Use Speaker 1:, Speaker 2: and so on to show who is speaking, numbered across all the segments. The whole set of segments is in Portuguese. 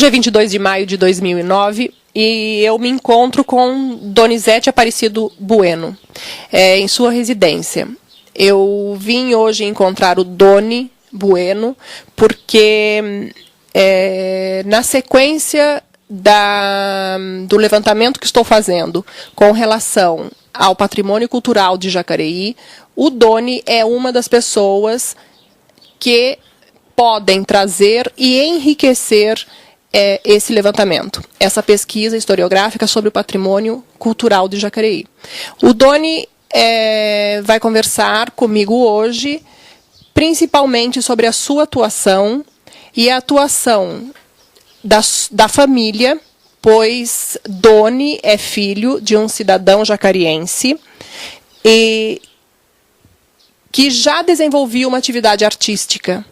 Speaker 1: Hoje é 22 de maio de 2009 e eu me encontro com Donizete Aparecido Bueno, em sua residência. Eu vim hoje encontrar o Doni Bueno porque, na sequência do levantamento que estou fazendo com relação ao patrimônio cultural de Jacareí, o Doni é uma das pessoas que podem trazer e enriquecer esse levantamento, essa pesquisa historiográfica sobre o patrimônio cultural de Jacareí. O Doni vai conversar comigo hoje, principalmente sobre a sua atuação e a atuação da família, pois Doni é filho de um cidadão jacariense e que já desenvolvia uma atividade artística.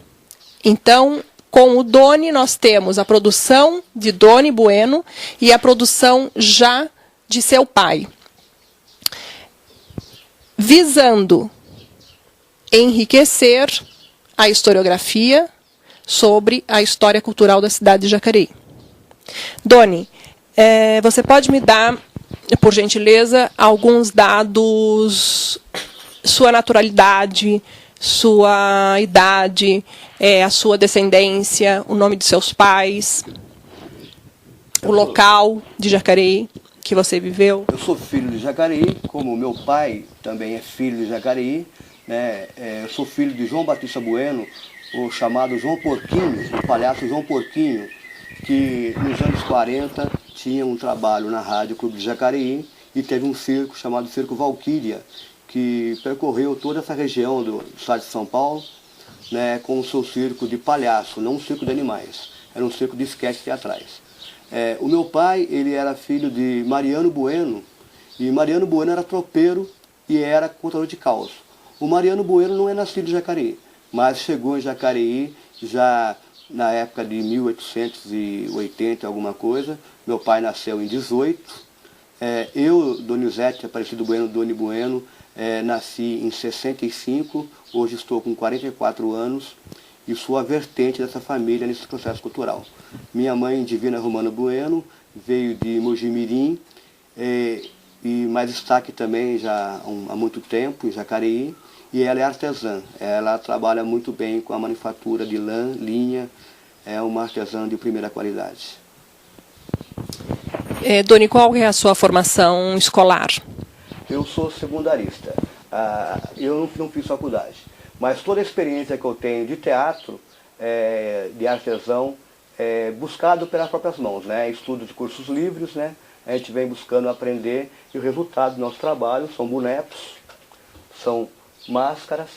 Speaker 1: Então, com o Doni, nós temos a produção de Doni Bueno e a produção já de seu pai, visando enriquecer a historiografia sobre a história cultural da cidade de Jacareí. Doni, você pode me dar, por gentileza, alguns dados, sua naturalidade, sua idade, a sua descendência, o nome de seus pais, o local de Jacareí que você viveu?
Speaker 2: Eu sou filho de Jacareí, como meu pai também é filho de Jacareí, né? Eu sou filho de João Batista Bueno, o chamado João Porquinho, o palhaço João Porquinho, que nos anos 40 tinha um trabalho na Rádio Clube de Jacareí e teve um circo chamado Circo Valquíria, que percorreu toda essa região do estado de São Paulo, né, com o seu circo de palhaço, não um circo de animais, era um circo de esquetes teatrais. O meu pai, ele era filho de Mariano Bueno, e Mariano Bueno era tropeiro e era contador de caos. O Mariano Bueno não é nascido em Jacareí, mas chegou em Jacareí já na época de 1880, alguma coisa. Meu pai nasceu em 18. Eu, Donizete Aparecido Bueno, Doni Bueno, nasci em 65, hoje estou com 44 anos e sou a vertente dessa família nesse processo cultural. Minha mãe, Divina Romana Bueno, veio de Mojimirim, mas está aqui também já há muito tempo, em Jacareí, e ela é artesã. Ela trabalha muito bem com a manufatura de lã, linha, é uma artesã de primeira qualidade.
Speaker 1: Doni, qual é a sua formação escolar?
Speaker 2: Eu sou secundarista, eu não fiz faculdade, mas toda a experiência que eu tenho de teatro, de artesão, é buscado pelas próprias mãos, né? Estudo de cursos livres, né? A gente vem buscando aprender e o resultado do nosso trabalho são bonecos, são máscaras,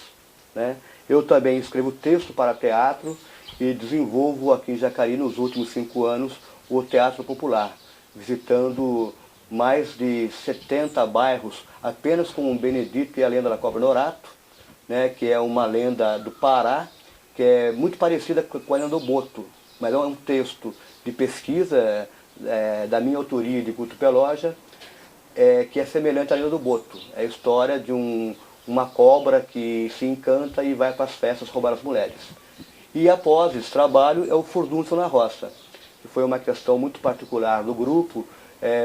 Speaker 2: né? Eu também escrevo texto para teatro e desenvolvo aqui em Jacareí nos últimos 5 anos o Teatro Popular, visitando mais de 70 bairros apenas com o Benedito e a Lenda da Cobra Norato, né, que é uma lenda do Pará, que é muito parecida com a Lenda do Boto, mas é um texto de pesquisa da minha autoria de Guto Peloja, que é semelhante à Lenda do Boto. É a história de uma cobra que se encanta e vai para as festas roubar as mulheres. E após esse trabalho é o Furdúncio na Roça, que foi uma questão muito particular do grupo,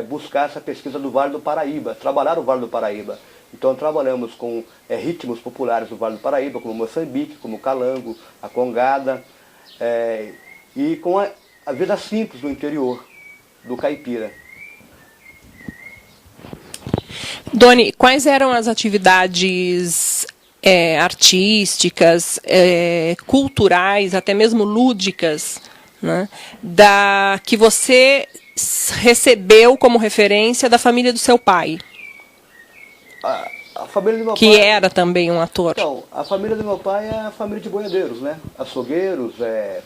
Speaker 2: buscar essa pesquisa do Vale do Paraíba, trabalhar o Vale do Paraíba. Então trabalhamos com ritmos populares do Vale do Paraíba, como Moçambique, como o calango, a congada, e com a vida simples do interior, do caipira.
Speaker 1: Doni, quais eram as atividades artísticas, culturais, até mesmo lúdicas, né, que você recebeu como referência da família do seu pai?
Speaker 2: A família do meu
Speaker 1: que
Speaker 2: pai,
Speaker 1: era também um ator.
Speaker 2: Então, a família do meu pai é a família de boiadeiros, né? Açougueiros,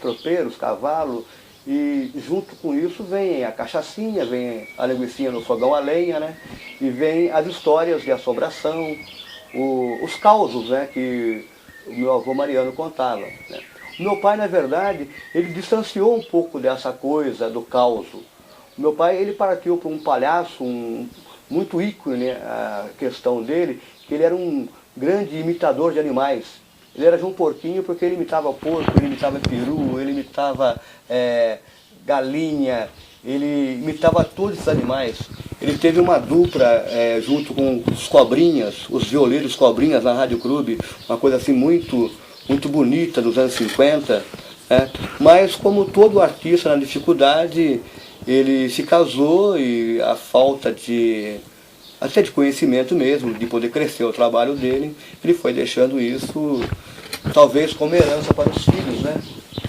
Speaker 2: tropeiros, cavalo, e junto com isso vem a cachaçinha, vem a linguicinha no fogão a lenha, né? E vem as histórias de assombração, os causos, né, que o meu avô Mariano contava, né? O meu pai, na verdade, ele distanciou um pouco dessa coisa do causo. O meu pai, ele partiu para um palhaço, muito ícone, né, a questão dele, que ele era um grande imitador de animais. Ele era João Porquinho porque ele imitava porco, ele imitava peru, ele imitava galinha, ele imitava todos os animais. Ele teve uma dupla junto com os Cobrinhas, os violeiros Cobrinhas na Rádio Clube, uma coisa assim muito bonita dos anos 50. Mas como todo artista na dificuldade, ele se casou e a falta até de conhecimento mesmo, de poder crescer o trabalho dele, ele foi deixando isso talvez como herança para os filhos, né?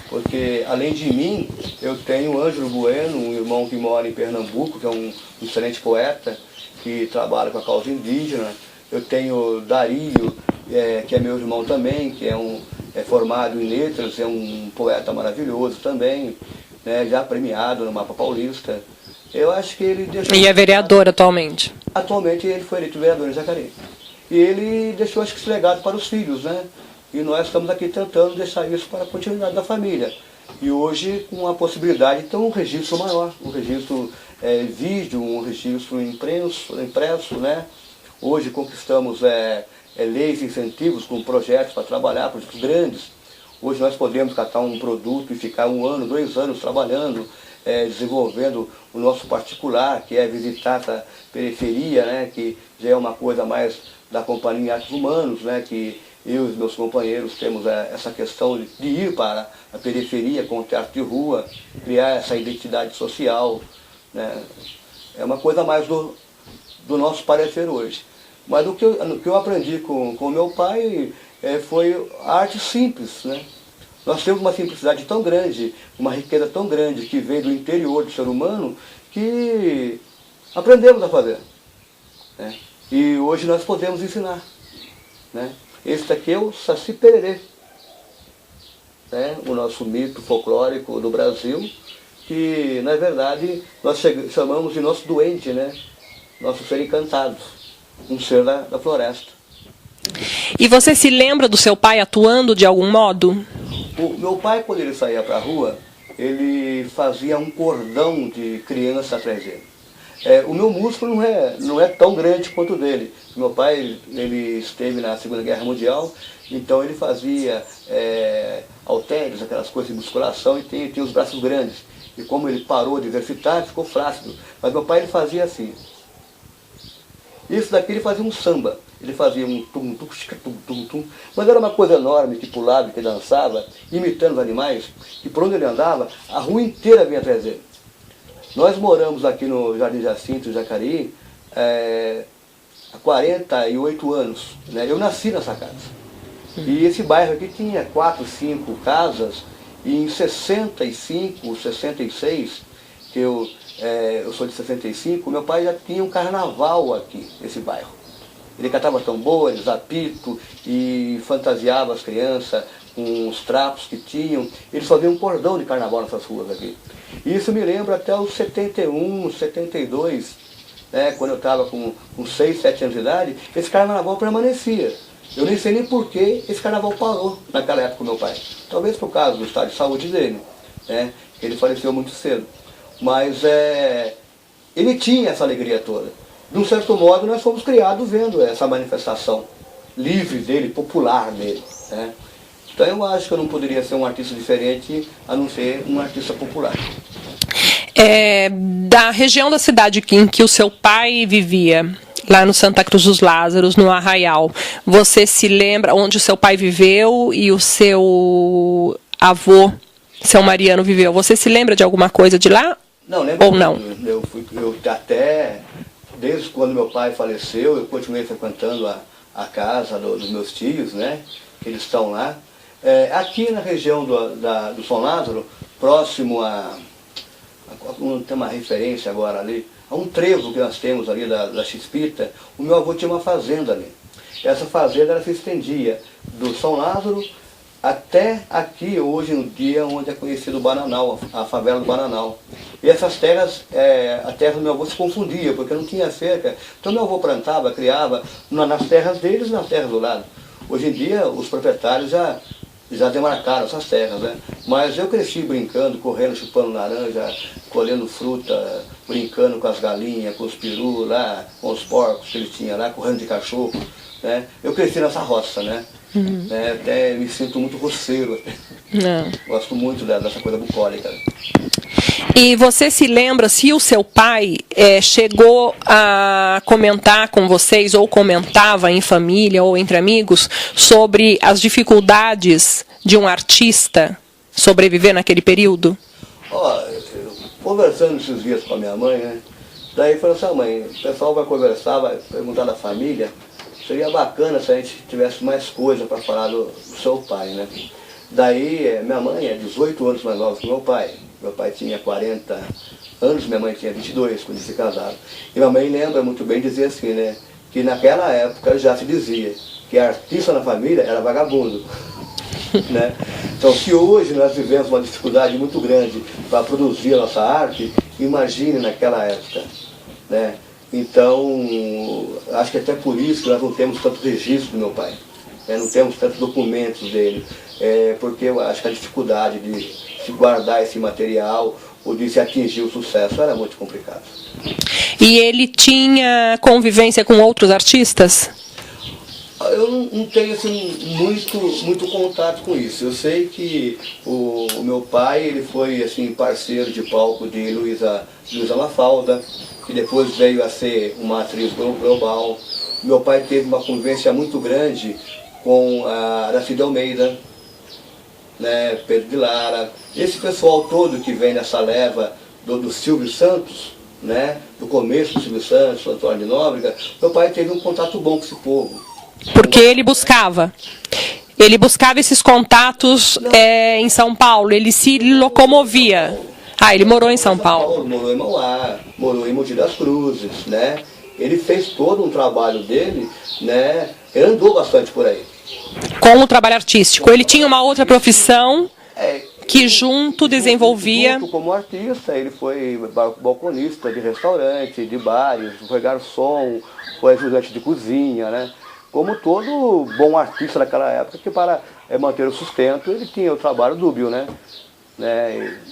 Speaker 2: Porque, além de mim, eu tenho o Ângelo Bueno, um irmão que mora em Pernambuco, que é um excelente poeta, que trabalha com a causa indígena. Eu tenho o Dario, que é meu irmão também, que é formado em letras, é um poeta maravilhoso também, né, já premiado no Mapa Paulista. Eu acho que ele deixou...
Speaker 1: E é vereador atualmente?
Speaker 2: Atualmente ele foi eleito vereador em Jacareí. E ele deixou, acho que, esse legado para os filhos, né? E nós estamos aqui tentando deixar isso para a continuidade da família. E hoje, com a possibilidade de ter um registro maior, um registro vídeo, um registro impresso, né? Hoje conquistamos leis e incentivos com projetos para trabalhar, projetos grandes. Hoje nós podemos catar um produto e ficar 1 ano, 2 anos trabalhando, desenvolvendo o nosso particular, que é visitar essa periferia, né? Que já é uma coisa mais da Companhia Artes Humanos, né? Que eu e os meus companheiros temos essa questão de ir para a periferia com o teatro de rua, criar essa identidade social, né? É uma coisa mais do nosso parecer hoje. Mas o que eu aprendi com o meu pai foi a arte simples, né? Nós temos uma simplicidade tão grande, uma riqueza tão grande que vem do interior do ser humano, que aprendemos a fazer, né? E hoje nós podemos ensinar, né? Esse daqui é o Saci Pererê, né? O nosso mito folclórico do Brasil, que na verdade nós chamamos de nosso duende, né? Nosso ser encantado, um ser da floresta.
Speaker 1: E você se lembra do seu pai atuando de algum modo?
Speaker 2: O meu pai, quando ele saía para a rua, ele fazia um cordão de criança atrás dele. O meu músculo não é tão grande quanto o dele. Meu pai ele esteve na Segunda Guerra Mundial, então ele fazia halteres, aquelas coisas de musculação, e tinha os braços grandes. E como ele parou de exercitar, ficou flácido. Mas meu pai ele fazia assim. Isso daqui ele fazia um samba. Ele fazia um tum-tum, mas era uma coisa enorme, que pulava, que dançava, imitando os animais, e por onde ele andava, a rua inteira vinha atrás dele. Nós moramos aqui no Jardim Jacinto, Jacareí, há 48 anos, né? Eu nasci nessa casa. E esse bairro aqui tinha 4, 5 casas, e em 65, 66, que eu sou de 65, meu pai já tinha um carnaval aqui, nesse bairro. Ele catava tambores, apito e fantasiava as crianças com os trapos que tinham. Eles faziam um cordão de carnaval nessas ruas aqui. E isso me lembra até os 71, 72, né, quando eu estava com 6, 7 anos de idade, esse carnaval permanecia. Eu nem sei nem por que esse carnaval parou naquela época com meu pai. Talvez por causa do estado de saúde dele, né, ele faleceu muito cedo. Mas ele tinha essa alegria toda. De um certo modo, nós fomos criados vendo essa manifestação livre dele, popular dele, né? Então eu acho que eu não poderia ser um artista diferente a não ser um artista popular.
Speaker 1: Da região da cidade em que o seu pai vivia, lá no Santa Cruz dos Lázaros, no Arraial, você se lembra onde o seu pai viveu e o seu avô, seu Mariano, viveu? Você se lembra de alguma coisa de lá?
Speaker 2: Não, lembro.
Speaker 1: Ou não?
Speaker 2: Eu até... Desde quando meu pai faleceu, eu continuei frequentando a casa dos meus tios, né? Que eles estão lá. Aqui na região do São Lázaro, próximo tem uma referência agora ali, a um trevo que nós temos ali da Chispita, o meu avô tinha uma fazenda ali. Essa fazenda ela se estendia do São Lázaro até aqui, hoje no dia onde é conhecido o Bananal, a favela do Bananal. E essas terras, a terra do meu avô se confundia, porque não tinha cerca. Então meu avô plantava, criava nas terras deles e nas terras do lado. Hoje em dia os proprietários já demarcaram essas terras, né? Mas eu cresci brincando, correndo, chupando laranja, colhendo fruta, brincando com as galinhas, com os perus lá, com os porcos que ele tinha lá, correndo de cachorro, né? Eu cresci nessa roça, né? Uhum. Até me sinto muito roceiro. Gosto muito dessa coisa bucólica.
Speaker 1: E você se lembra se o seu pai chegou a comentar com vocês, ou comentava em família ou entre amigos, sobre as dificuldades de um artista sobreviver naquele período?
Speaker 2: Conversando esses dias com a minha mãe, né? Daí falou assim: mãe, o pessoal vai conversar, vai perguntar da família, seria bacana se a gente tivesse mais coisa para falar do seu pai, né? Daí, minha mãe é 18 anos mais nova que meu pai. Meu pai tinha 40 anos, minha mãe tinha 22 quando eles se casaram. E minha mãe lembra muito bem dizer assim, né? Que naquela época já se dizia que artista na família era vagabundo. Né? Então, se hoje nós vivemos uma dificuldade muito grande para produzir a nossa arte, imagine naquela época. Né? Então, acho que até por isso que nós não temos tanto registro do meu pai. Não temos tantos documentos dele. Porque eu acho que a dificuldade de se guardar esse material ou de se atingir o sucesso era muito complicado.
Speaker 1: E ele tinha convivência com outros artistas?
Speaker 2: Eu não tenho assim, muito contato com isso. Eu sei que o meu pai ele foi assim, parceiro de palco de Luísa Mafalda, que depois veio a ser uma atriz global. Meu pai teve uma convivência muito grande com a Aracide Almeida, né, Pedro de Lara. Esse pessoal todo que vem nessa leva do Silvio Santos, né, do começo do Silvio Santos, Antônio de Nóbrega, meu pai teve um contato bom com esse povo.
Speaker 1: Porque ele buscava esses contatos em São Paulo, ele se locomovia. Ele morou em São Paulo.
Speaker 2: Morou em Mauá, morou em Mogi das Cruzes, né? Ele fez todo um trabalho dele, né? Ele andou bastante por aí.
Speaker 1: Com o trabalho artístico. Ele tinha uma outra profissão que junto desenvolvia...
Speaker 2: Junto como artista, ele foi balconista de restaurante, de bares, foi garçom, foi ajudante de cozinha, né? Como todo bom artista daquela época, que para manter o sustento, ele tinha o trabalho dúbio, né?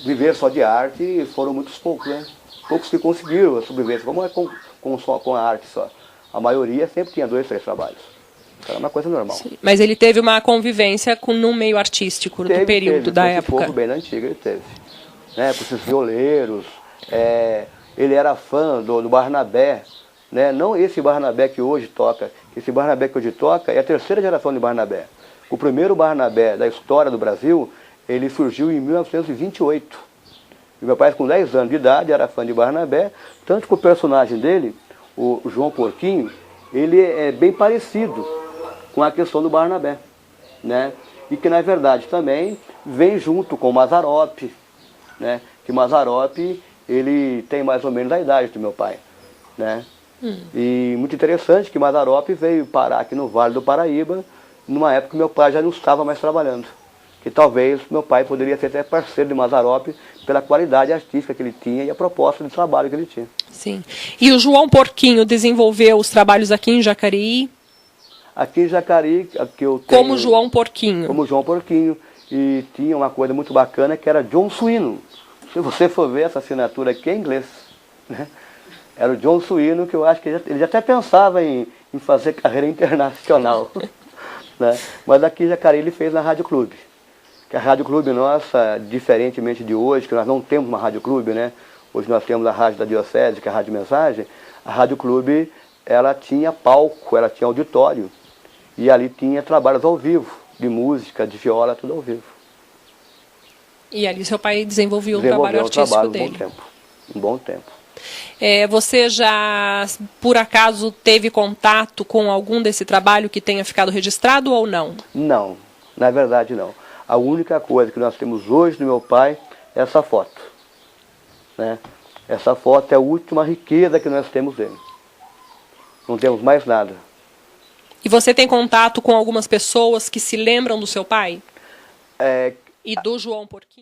Speaker 2: Viver só de arte foram muitos poucos, né? Poucos que conseguiram a sobrevivência, como é com a arte só. A maioria sempre tinha 2, 3 trabalhos. Era uma coisa normal.
Speaker 1: Sim, mas ele teve uma convivência no meio artístico, do período da época.
Speaker 2: Bem na antiga ele teve. Né? Com esses violeiros. Ele era fã do Barnabé. Né? Não esse Barnabé que hoje toca. Esse Barnabé que hoje toca é a 3ª geração de Barnabé. O primeiro Barnabé da história do Brasil, ele surgiu em 1928. E meu pai, com 10 anos de idade, era fã de Barnabé, tanto que o personagem dele, o João Porquinho, ele é bem parecido com a questão do Barnabé, né? E que, na verdade, também vem junto com o Mazzaropi, né? Que Mazzaropi, ele tem mais ou menos a idade do meu pai, né? E muito interessante que Mazzaropi veio parar aqui no Vale do Paraíba, numa época que meu pai já não estava mais trabalhando. Que talvez meu pai poderia ser até parceiro de Mazzaropi pela qualidade artística que ele tinha e a proposta de trabalho que ele tinha.
Speaker 1: Sim. E o João Porquinho desenvolveu os trabalhos aqui em Jacareí?
Speaker 2: Aqui em Jacareí, que eu tenho...
Speaker 1: Como João Porquinho.
Speaker 2: Como João Porquinho. E tinha uma coisa muito bacana que era John Suino. Se você for ver essa assinatura aqui é em inglês, né? Era o John Suino, que eu acho que ele já até pensava em fazer carreira internacional. Né? Mas aqui em Jacareí ele fez na Rádio Clube. Que a Rádio Clube nossa, diferentemente de hoje, que nós não temos uma Rádio Clube, né? Hoje nós temos a Rádio da Diocese, que é a Rádio Mensagem. A Rádio Clube, ela tinha palco, ela tinha auditório. E ali tinha trabalhos ao vivo, de música, de viola, tudo ao vivo.
Speaker 1: E ali seu pai desenvolveu o trabalho artístico dele.
Speaker 2: Um bom tempo.
Speaker 1: Você já, por acaso, teve contato com algum desse trabalho que tenha ficado registrado ou não? Não,
Speaker 2: na verdade não. A única coisa que nós temos hoje do meu pai é essa foto. Né? Essa foto é a última riqueza que nós temos dele. Não temos mais nada.
Speaker 1: E você tem contato com algumas pessoas que se lembram do seu pai? E do João Porquinho?